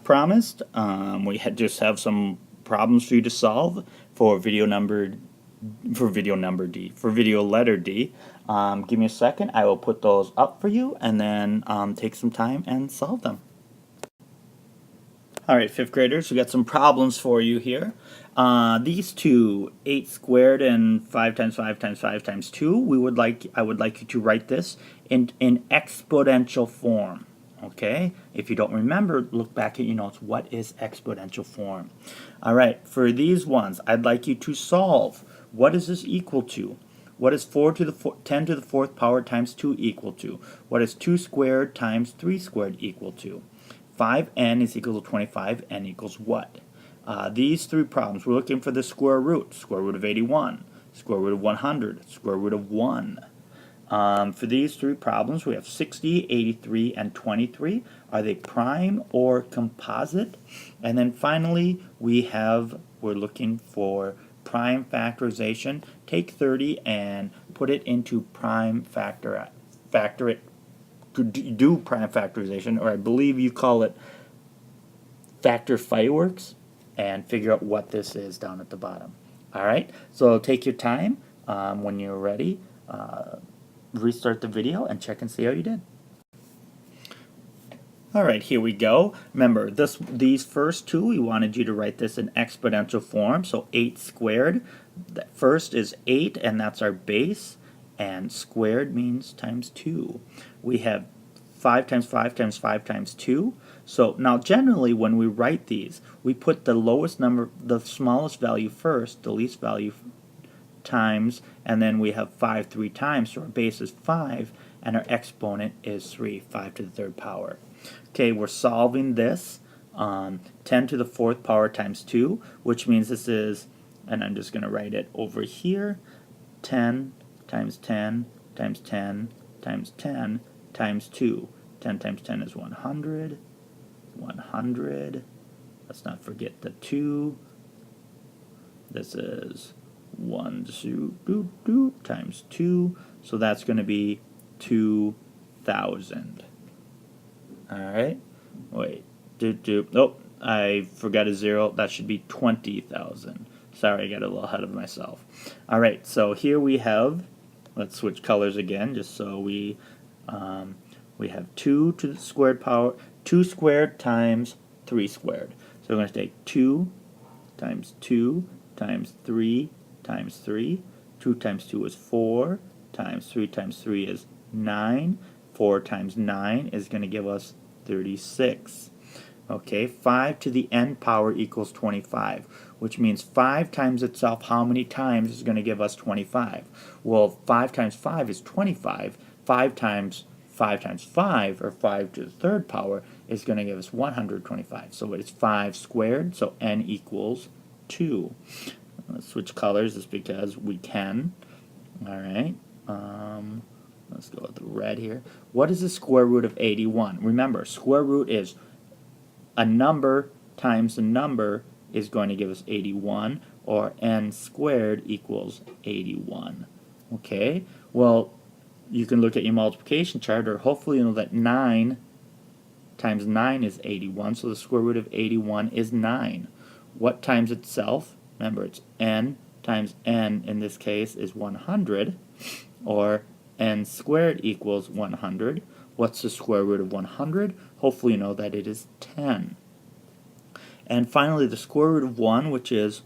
promised, we just have some problems for you to solve for video letter D. Give me a second. I will put those up for you and then take some time and solve them. All right, fifth graders, we got some problems for you here. These two, 8 squared and 5 times 5 times 5 times 2, I would like you to write this in exponential form. Okay? If you don't remember, look back at your notes. What is exponential form? All right, for these ones, I'd like you to solve. What is this equal to? What is 10 to the 4th power times 2 equal to? What is 2 squared times 3 squared equal to? 5n is equal to 25, n equals what? These three problems, we're looking for the square root of 81, square root of 100, square root of 1. For these three problems, we have 60, 83, and 23. Are they prime or composite? And then finally, we're looking for prime factorization. Take 30 and put it into prime do prime factorization, or I believe you call it factor fireworks, and figure out what this is down at the bottom. Alright, so take your time. When you're ready, restart the video and check and see how you did. Alright, here we go. Remember, these first two, we wanted you to write this in exponential form. So 8 squared, that first is 8, and that's our base. And squared means times 2. We have 5 times 5 times 5 times 2. So now generally when we write these, we put the lowest number, the smallest value first, the least value times, and then we have 5 3 times, so our base is 5, and our exponent is 3, 5 to the 3rd power. Okay, we're solving this 10 to the 4th power times 2, which means this is, and I'm just going to write it over here, 10 times 10 times 10 times 10 times 2. 10 times 10 is 100. 100. Let's not forget the 2. This is 1 times 2. So that's going to be 2,000. Alright. Wait. Oh, I forgot a 0. That should be 20,000. Sorry, I got a little ahead of myself. Alright, so here we have, let's switch colors again, just so we have 2 to the squared power, 2 squared times 3 squared. So we're going to take 2 times 2 times 3 times 3. 2 times 2 is 4, times 3 times 3 is 9. 4 times 9 is going to give us 36. Okay, 5 to the n power equals 25, which means 5 times itself how many times is going to give us 25? Well, 5 times 5 is 25. 5 times 5 times 5, or 5 to the 3rd power, is going to give us 125. So it's 5 squared, so n equals 2. Let's switch colors just because we can. Alright, let's go with the red here. What is the square root of 81? Remember, square root is a number times a number is going to give us 81, or n squared equals 81. Okay, well, you can look at your multiplication chart, or hopefully you know that 9 times 9 is 81, so the square root of 81 is 9. What times itself? Remember, it's n times n, in this case, is 100, or n squared equals 100. What's the square root of 100? Hopefully you know that it is 10. And finally, the square root of 1, which is,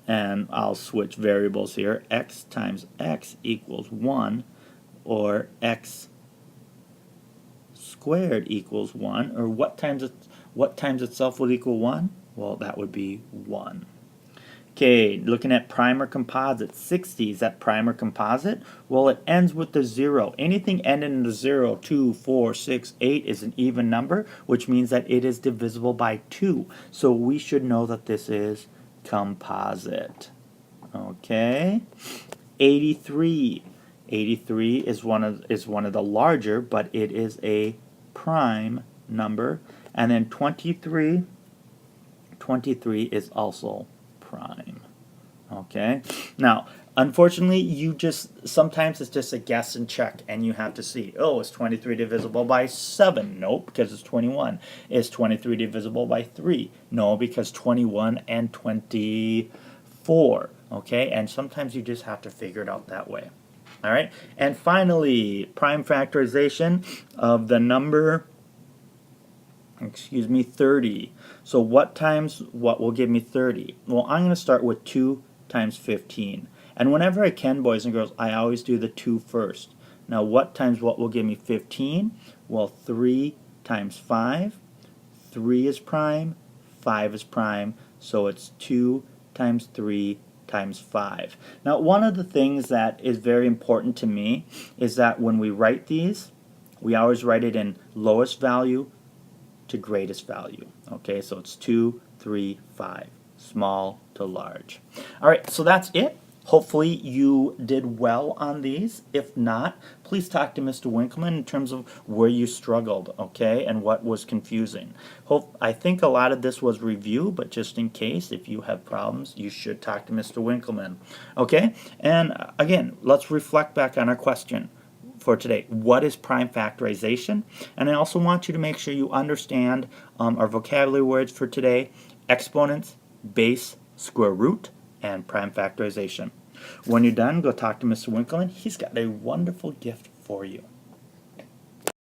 and I'll switch variables here, x times x equals 1, or x squared equals 1, or what times itself would equal 1? Well, that would be 1. Okay, looking at prime or composite. 60, is that prime or composite? Well, it ends with the 0. Anything ending in the 0, 2, 4, 6, 8 is an even number, which means that it is divisible by 2. So we should know that this is composite. Okay. 83. 83 is one of the larger, but it is a prime number. And then 23 is also prime. Okay, now Unfortunately, sometimes it's just a guess and check, and you have to see, oh, is 23 divisible by 7? Nope, because it's 21. Is 23 divisible by 3? No, because 21 and 24. Okay, and sometimes you just have to figure it out that way. All right, and finally, prime factorization of the number, 30. So what times what will give me 30? Well, I'm going to start with 2 times 15. And whenever I can, boys and girls, I always do the 2 first. Now, what times what will give me 15? Well, 3 times 5. 3 is prime, 5 is prime, so it's 2 times 3 times 5. Now, one of the things that is very important to me is that when we write these, we always write it in lowest value to greatest value. Okay, so it's 2, 3, 5, small to large. All right, so that's it. Hopefully you did well on these. If not, please talk to Mr. Winkleman in terms of where you struggled, okay, and what was confusing. I think a lot of this was review, but just in case, if you have problems, you should talk to Mr. Winkleman, okay? And again, let's reflect back on our question for today. What is prime factorization? And I also want you to make sure you understand our vocabulary words for today: exponents, base, square root, and prime factorization. When you're done, go talk to Mr. Winkleman. He's got a wonderful gift for you.